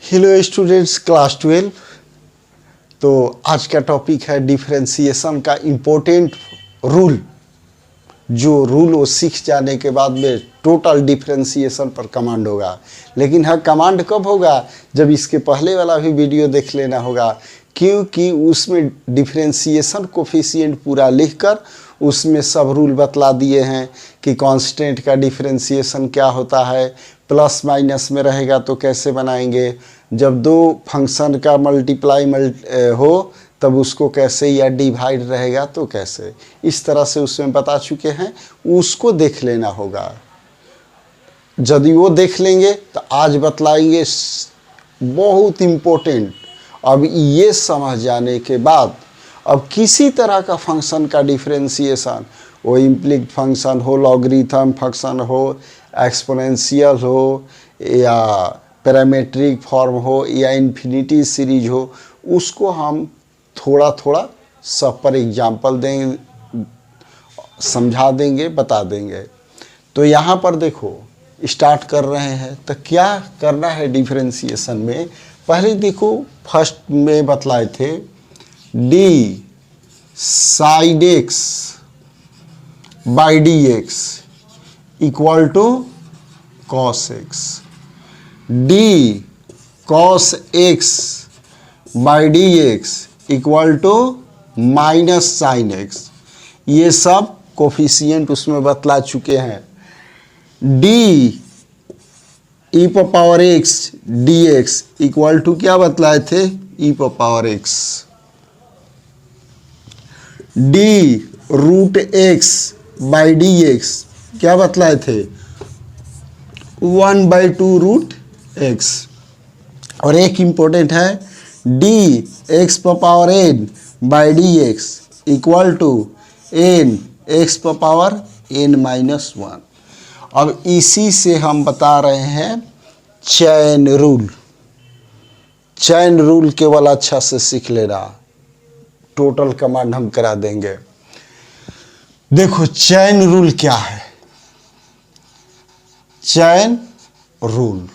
Hello students, class 12। तो आज का टॉपिक है डिफरेंशिएशन का इम्पोर्टेंट रूल। जो रूल वो सीख जाने के बाद में टोटल डिफरेंशिएशन पर कमांड होगा। लेकिन हाँ, कमांड कब होगा? जब इसके पहले वाला भी वीडियो देख लेना होगा, क्योंकि उसमें डिफरेंशिएशन कोफिशिएंट पूरा लिखकर उसमें सब रूल बतला दिए हैं कि कांस्टेंट का डिफरेंशिएशन क्या होता है, प्लस माइनस में रहेगा तो कैसे बनाएंगे, जब दो फंक्शन का मल्टीप्लाई हो तब उसको कैसे, या डिवाइड रहेगा तो कैसे, इस तरह से उसमें बता चुके हैं। उसको देख लेना होगा। यदि वो देख लेंगे तो आज बतलाएंगे बहुत इम्पोर्टेंट। अब ये समझ जाने के बाद अब किसी तरह का फंक्शन का डिफरेंशिएशन, वो इम्प्लिक फंक्शन हो, लॉगरिथम फंक्शन हो, एक्सपोनेंशियल हो, या पैरामेट्रिक फॉर्म हो, या इन्फिनिटी सीरीज हो, उसको हम थोड़ा थोड़ा सब पर एग्जाम्पल देंगे, समझा देंगे, बता देंगे। तो यहाँ पर देखो, स्टार्ट कर रहे हैं। तो क्या करना है डिफरेंशिएशन में? पहले देखो, फर्स्ट में बतलाए थे D sine X by D x equal to cos X, D cos X by D x equal to minus sine X. ये सब कोफिशिएंट उसमें बतला चुके हैं। D E power X D x equal to क्या बतलाए थे? E power X. D root X by D x क्या बतलाए थे? 1/2 रूट एक्स। और एक इंपॉर्टेंट है, D X power N by D x equal to N X power N minus 1। अब इसी से हम बता रहे हैं चैन रूल। चैन रूल केवल अच्छा से सीख लेना, टोटल कमांड हम करा देंगे। देखो चैन रूल क्या है। Chain rule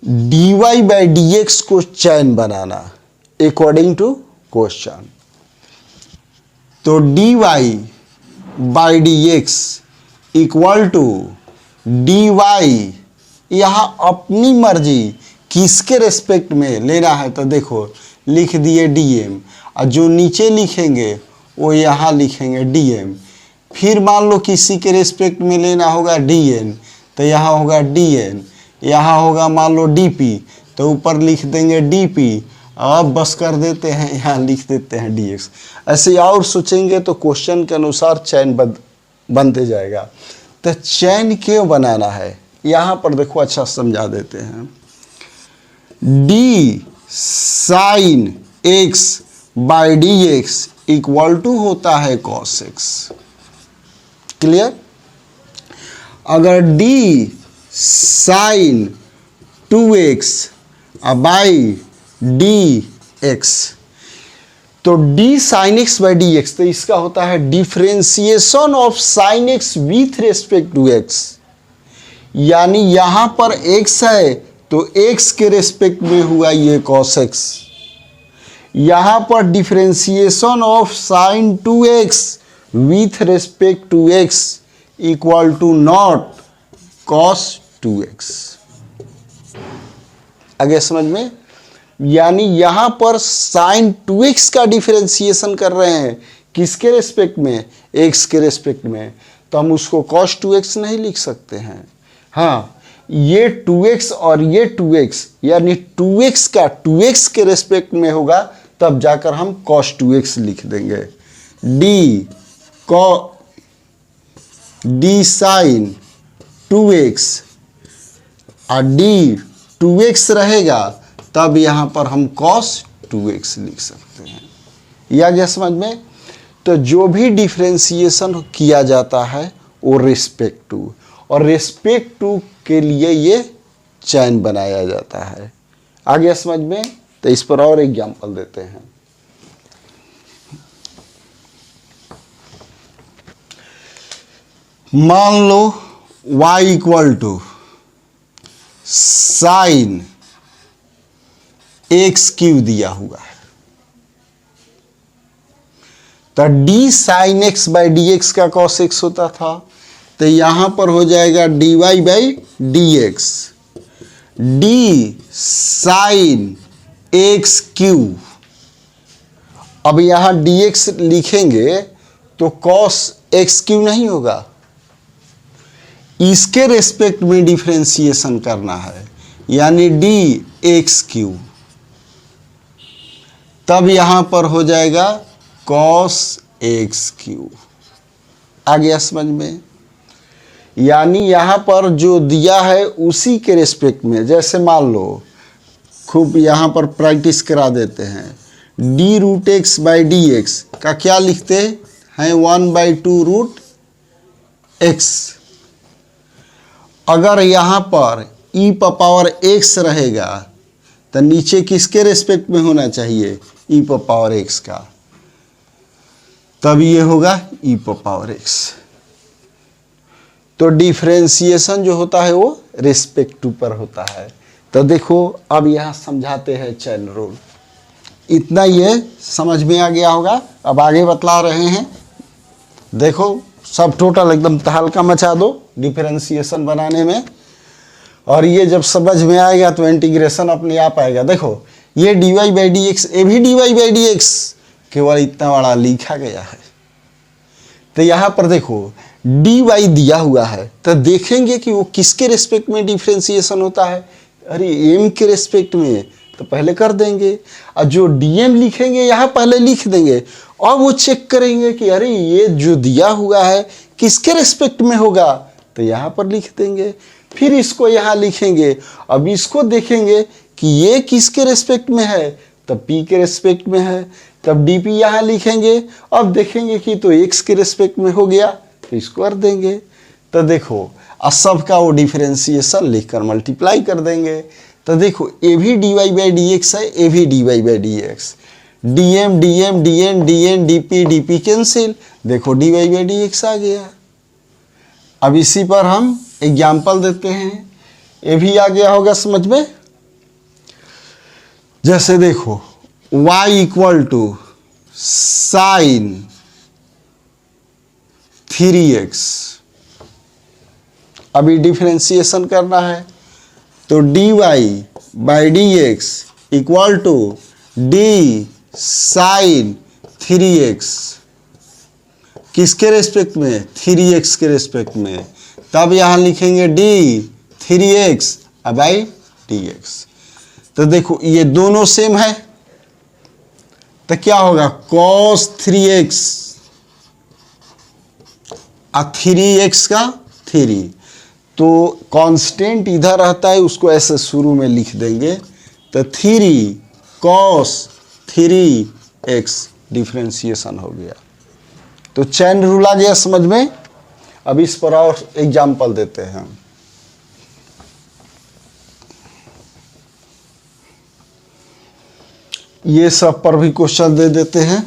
dy by D X को चैन बनाना अकॉर्डिंग टू क्वेश्चन। तो dy by D x equal to dy, यहां अपनी मर्जी किसके रेस्पेक्ट में लेना है तो देखो लिख दिए dm, और जो नीचे लिखेंगे वो यहाँ लिखेंगे dm। फिर मान लो किसी के रेस्पेक्ट में लेना होगा dn, तो यहाँ होगा dn, यहाँ होगा मान लो dp, तो ऊपर लिख देंगे dp। अब बस कर देते हैं, यहाँ लिख देते हैं dx। ऐसे और सोचेंगे तो क्वेश्चन के अनुसार चैन बनते जाएगा। तो चैन क्यों बनाना है यहाँ पर देखो, अच्छा समझा देते हैं। D sine X by D x equal to होता है कॉस एक्स। क्लियर? अगर D sine 2x by D x, तो D sine X by D x, तो इसका होता है differentiation of sine X with respect to X. यानी यहां पर x है तो x के रेस्पेक्ट में हुआ ये cos x। यहां पर differentiation of sine 2x with respect to x equal to not cos 2x। आगे समझ में? यानी यहां पर साइन 2x का डिफरेंशिएशन कर रहे हैं किसके रेस्पेक्ट में? x के रेस्पेक्ट में, तो हम उसको cos 2x नहीं लिख सकते हैं। हाँ, ये 2x और ये 2x, यानी 2x का 2x के रेस्पेक्ट में होगा तब जाकर हम cos 2x लिख देंगे। डी साइन 2x और डी 2x रहेगा तब यहाँ पर हम cos 2x लिख सकते हैं। या क्या समझ में? तो जो भी डिफरेंशिएशन किया जाता है वो रेस्पेक्ट टू, और रेस्पेक्ट टू के लिए ये चैन बनाया जाता है। आगे समझ में? तो इस पर और एग्जांपल देते हैं। मान लो y equal to sine X cube दिया हुआ है, तो D sine X by D X का कॉस एक्स होता था, तो यहां पर हो जाएगा D Y by D X, D sine X cube. अब यहां डी एक्स लिखेंगे तो कॉस एक्स क्यू नहीं होगा, इसके रेस्पेक्ट में डिफरेंशिएशन करना है, यानी डी एक्स क्यू, तब यहां पर हो जाएगा कॉस एक्स क्यू। आ गया समझ में? यानी यहां पर जो दिया है उसी के रेस्पेक्ट में, जैसे मान लो खूब यहां पर प्रैक्टिस करा देते हैं, D root X by D X का क्या लिखते हैं 1/2 रूट एक्स। अगर यहां पर e पावर एक्स रहेगा तो नीचे किसके रेस्पेक्ट में होना चाहिए, e पावर एक्स का, तब ये होगा e पावर एक्स। तो डिफरेंशिएशन जो होता है वो रेस्पेक्टिव पर होता है। तो देखो अब यहां समझाते हैं चैन रूल। इतना ये समझ में आ गया होगा, अब आगे बतला रहे हैं। देखो सब टोटल एकदम तहलका मचा दो डिफरेंशिएशन बनाने में, और ये जब समझ में आएगा तो इंटीग्रेशन अपने आप आएगा। देखो ये D Y by D X, ये भी D Y by D X, केवल इतना बड़ा लिखा गया है। तो यहाँ पर देखो डी वाई दिया हुआ है, तो देखेंगे कि वो किसके रेस्पेक्ट में डिफरेंशिएशन होता है। अरे एम के रेस्पेक्ट में, तो पहले कर देंगे, और जो डीएम लिखेंगे यहाँ पहले लिख देंगे, और वो चेक करेंगे कि अरे ये जो दिया हुआ है किसके रेस्पेक्ट में होगा, तो यहाँ पर लिख देंगे। फिर इसको यहाँ लिखेंगे, अब इसको देखेंगे कि ये किसके रेस्पेक्ट में है, तब पी के रेस्पेक्ट में है, तब डी पी यहाँ लिखेंगे। अब देखेंगे कि तो एक्स के रेस्पेक्ट में हो गया, तो इसको कर देंगे। तो देखो अब सबका वो डिफरेंशिएशन लिखकर मल्टीप्लाई कर देंगे। तो देखो ए भी D Y by D X है, ए भी D Y by D X, D M D M D N D N D P cancel, देखो D Y by D X आ गया। अब इसी पर हम एग्जाम्पल देते हैं, ये भी आ गया होगा समझ में। जैसे देखो y equal to sign 3x, अभी डिफरेंशिएशन करना है, तो dy by D x equal to D sine 3x, किसके रेस्पेक्ट में, 3x के रेस्पेक्ट में, तब यहां लिखेंगे D 3x by D x. तो देखो ये दोनों सेम है, तो क्या होगा cos 3x, 3x का 3, तो कांस्टेंट इधर रहता है, उसको ऐसे शुरू में लिख देंगे, तो 3 cos 3x डिफरेंशिएशन हो गया। तो चैन रूल आ गया समझ में। अब इस पर और एग्जाम्पल देते हैं। ये सब पर भी क्वेश्चन दे देते हैं,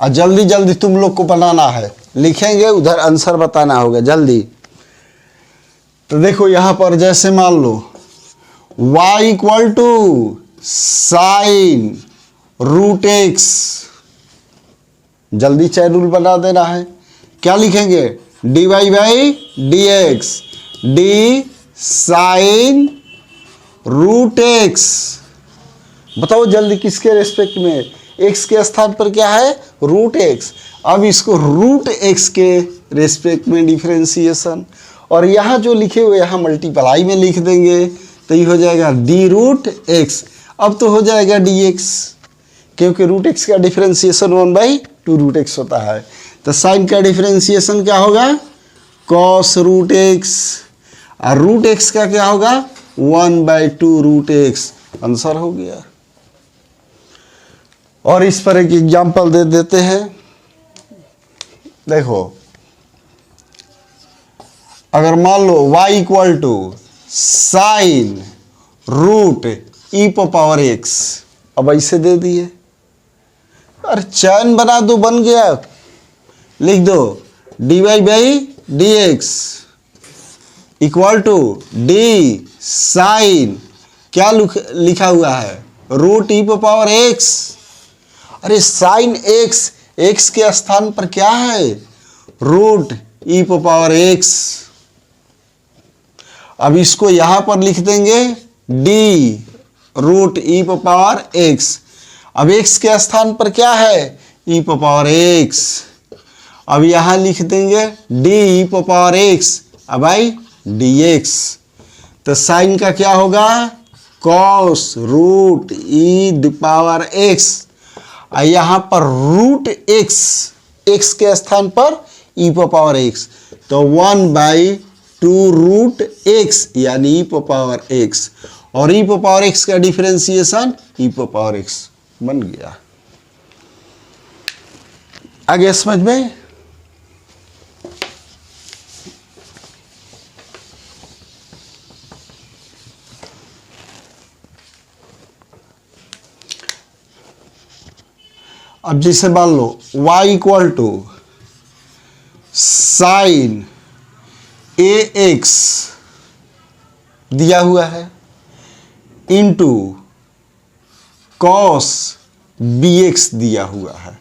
और जल्दी जल्दी तुम लोग को बनाना है, लिखेंगे उधर आंसर बताना होगा जल्दी। तो देखो यहां पर जैसे मान लो y equal to sine root X, जल्दी चैन रूल बना देना है। क्या लिखेंगे, D Y by D X, D sine root X, बताओ जल्दी किसके रेस्पेक्ट में, एक्स के स्थान पर क्या है, रूट एक्स। अब इसको रूट एक्स के रेस्पेक्ट में डिफरेंशिएशन, और यहाँ जो लिखे हुए यहाँ मल्टीप्लाई में लिख देंगे, तो ये हो जाएगा डी रूट एक्स। अब तो हो जाएगा डी एक्स, क्योंकि रूट एक्स का डिफरेंशिएशन 1/2 रूट एक्स होता है। तो साइन का डिफरेंशिएशन क्या होगा, कॉस रूट एक्स, और रूट एक्स का क्या होगा 1/2 रूट एक्स। आंसर हो गया। और इस पर एक एग्जाम्पल दे देते हैं। देखो अगर मान लो y equal to sine root E power x, अब ऐसे दे दिए, अरे चैन बना दो, बन गया। लिख दो d Y by D x equal to D sine क्या लिखा हुआ है? रूट ई पावर एक्स। अरे साइन एक्स, एक्स के स्थान पर क्या है? रूट ई पावर एक्स। अब इसको यहां पर लिख देंगे डी रूट ई पावर एक्स। अब एक्स के स्थान पर क्या है? E power x. अब यहां लिख देंगे डी ई पावर एक्स। अब आई डी एक्स। तो साइन का क्या होगा? कॉस रूट ई पावर एक्स। यहां पर रूट एक्स, एक्स के स्थान पर ई पावर एक्स, तो 1/2 रूट एक्स यानी ई पावर एक्स। और ई पावर एक्स का डिफरेंशिएशन ई पावर एक्स बन गया। आगे समझ में? अब जैसे मान लो y equal to sine A x दिया हुआ है इंटू कॉस बी एक्स दिया हुआ है।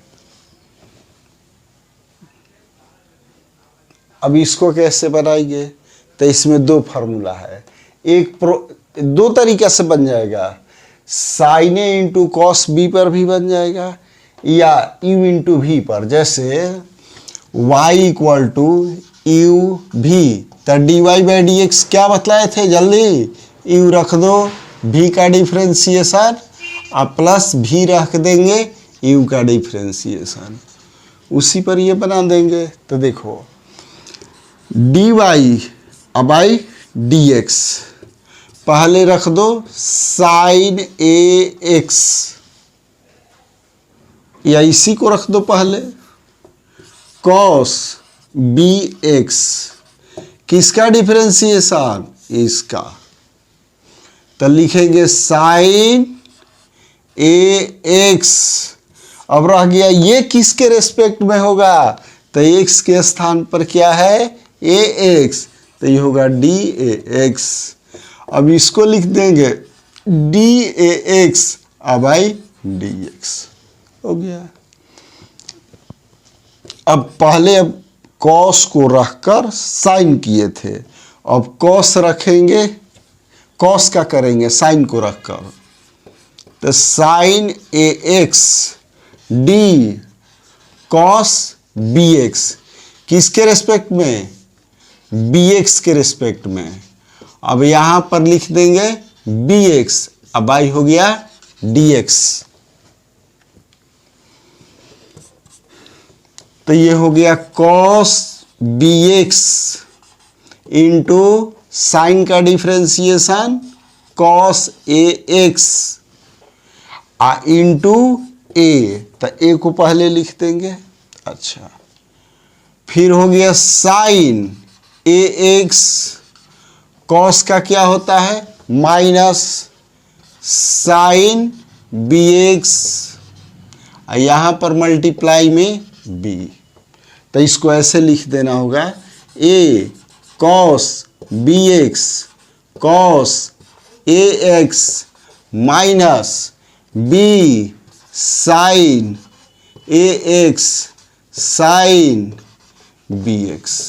अब इसको कैसे बनाएंगे? तो इसमें दो फार्मूला है। दो तरीका से बन जाएगा, साइन ए इंटू कॉस बी पर भी बन जाएगा या u इंटू भी पर। जैसे y इक्वल टू यू भी, तो d Y by D x क्या बतलाए थे? जल्दी u रख दो, v का डिफ्रेंसिएशन और प्लस भी रख देंगे u का डिफ्रेंसिएशन, उसी पर ये बना देंगे। तो देखो डी वाई अब आई डी एक्स, पहले रख दो साइन ए एक्स या इसी को रख दो पहले, कॉस बी एक्स। किसका डिफरेंशिएशन? इसका। तो लिखेंगे साइन ए एक्स। अब रह गया ये किसके रेस्पेक्ट में होगा? तो एक्स के स्थान पर क्या है? ए एक्स, तो ये होगा डी ए एक्स। अब इसको लिख देंगे डी ए एक्स, अब आई डी एक्स हो गया। अब पहले अब कॉस को रखकर साइन किए थे, अब कॉस रखेंगे, कॉस का करेंगे साइन को रखकर, तो साइन ए X D cos B X. किसके रेस्पेक्ट में? बी एक्स के रेस्पेक्ट में। अब यहां पर लिख देंगे बी एक्स, अब आई हो गया डी एक्स। तो ये हो गया cos B x into sine का differentiation cos a x into a, तो ए को पहले लिख देंगे। अच्छा, फिर हो गया साइन ए एक्स, कॉस का क्या होता है? माइनस साइन बी एक्स, यहां पर मल्टीप्लाई में बी। तो इसको ऐसे लिख देना होगा ए cos B x cos a x minus B sign A x sine B x.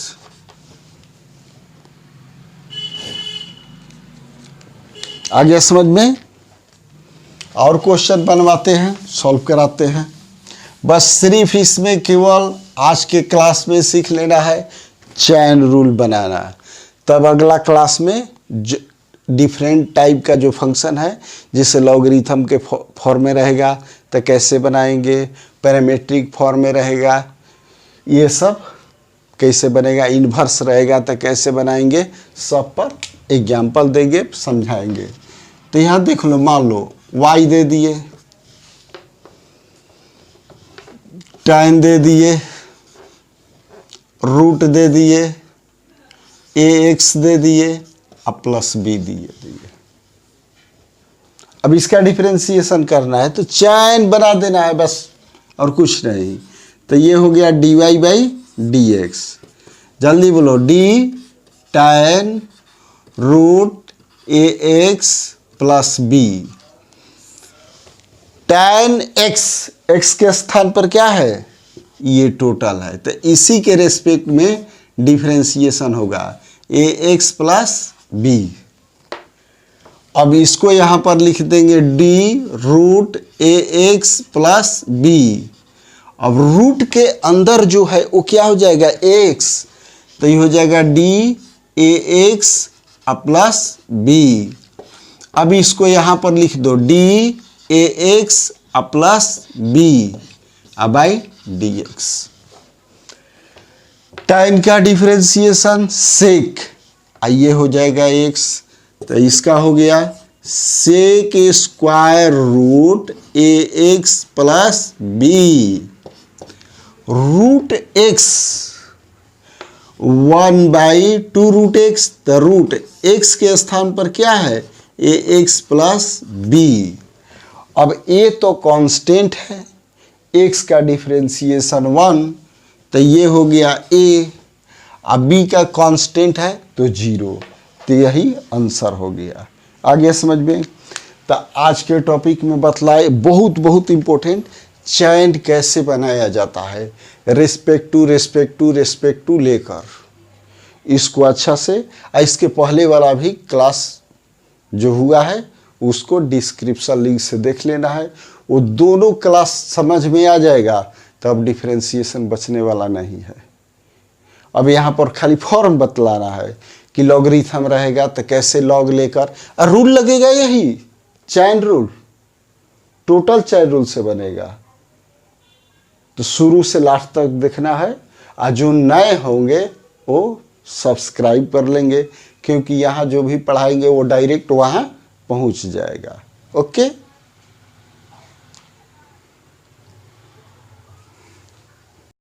आ गया समझ में? और क्वेश्चन बनवाते हैं, सॉल्व कराते हैं। बस सिर्फ इसमें केवल आज के क्लास में सीख लेना है चैन रूल बनाना। तब अगला क्लास में डिफरेंट टाइप का जो फंक्शन है, जिसे लॉगरिथम के फॉर्म में रहेगा तो कैसे बनाएंगे, पैरामीट्रिक फॉर्म में रहेगा, ये सब कैसे बनेगा, इन्वर्स रहेगा तो कैसे बनाएंगे, सब पर एग्जाम्पल देंगे, समझाएंगे। तो यहाँ देख लो, मान लो y दे दिए, tan दे दिए, रूट दे दिए, ax दे दिए, अब प्लस b दिए। अब इसका डिफरेंशिएशन करना है तो चैन बना देना है बस, और कुछ नहीं। तो ये हो गया dy बाई डी एक्स। जल्दी बोलो, d tan root ax plus b. tan x, x के स्थान पर क्या है, ये टोटल है, तो इसी के रेस्पेक्ट में डिफरेंशिएशन होगा ए एक्स प्लस बी। अब इसको यहां पर लिख देंगे d root A X plus B. अब रूट के अंदर जो है वो क्या हो जाएगा, एक्स, तो ये हो जाएगा D A X plus B. अब इसको यहां पर लिख दो D A X plus B by D X. tan का डिफरेंशिएशन सेक, ये हो जाएगा x, तो इसका हो गया sec square root A X plus B. Root X 1/2 root X, तो रूट एक्स के स्थान पर क्या है, ए एक्स प्लस बी। अब ए तो कांस्टेंट है, एक्स का डिफरेंशिएशन 1, तो ये हो गया ए, अब बी का कांस्टेंट है तो 0, तो यही आंसर हो गया। आगे समझ में। तो आज के टॉपिक में बतलाए बहुत इंपॉर्टेंट, चैन कैसे बनाया जाता है रेस्पेक्ट टू लेकर, इसको अच्छा से, इसके पहले वाला भी क्लास जो हुआ है उसको डिस्क्रिप्शन लिंक से देख लेना है, वो दोनों क्लास समझ में आ जाएगा, तब डिफरेंशिएशन बचने वाला नहीं है। अब यहाँ पर खाली फॉर्म बतलाना है कि लॉगरिथम रहेगा तो कैसे लॉग लेकर, और रूल लगेगा यही chain rule, total chain rule से बनेगा। तो शुरू से लास्ट तक देखना है, और जो नए होंगे वो सब्सक्राइब कर लेंगे, क्योंकि यहाँ जो भी पढ़ाएंगे वो डायरेक्ट वहाँ पहुँच जाएगा। ओके।